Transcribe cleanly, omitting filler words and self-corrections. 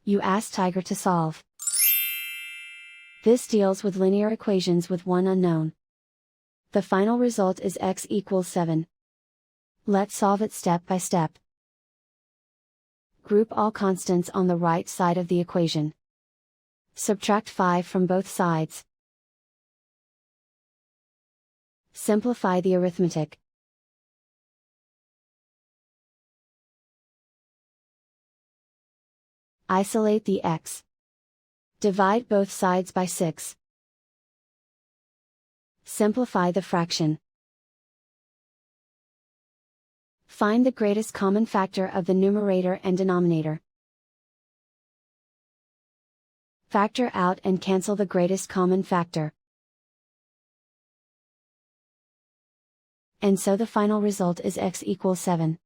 You ask Tiger to solve. This deals with linear equations with one unknown. The final result is x equals 7. Let's solve it step by step. Group all constants on the right side of the equation. Subtract 5 from both sides. Simplify the arithmetic. Isolate the x. Divide both sides by 6. Simplify the fraction. Find the greatest common factor of the numerator and denominator. Factor out and cancel the greatest common factor. And so the final result is x equals 7.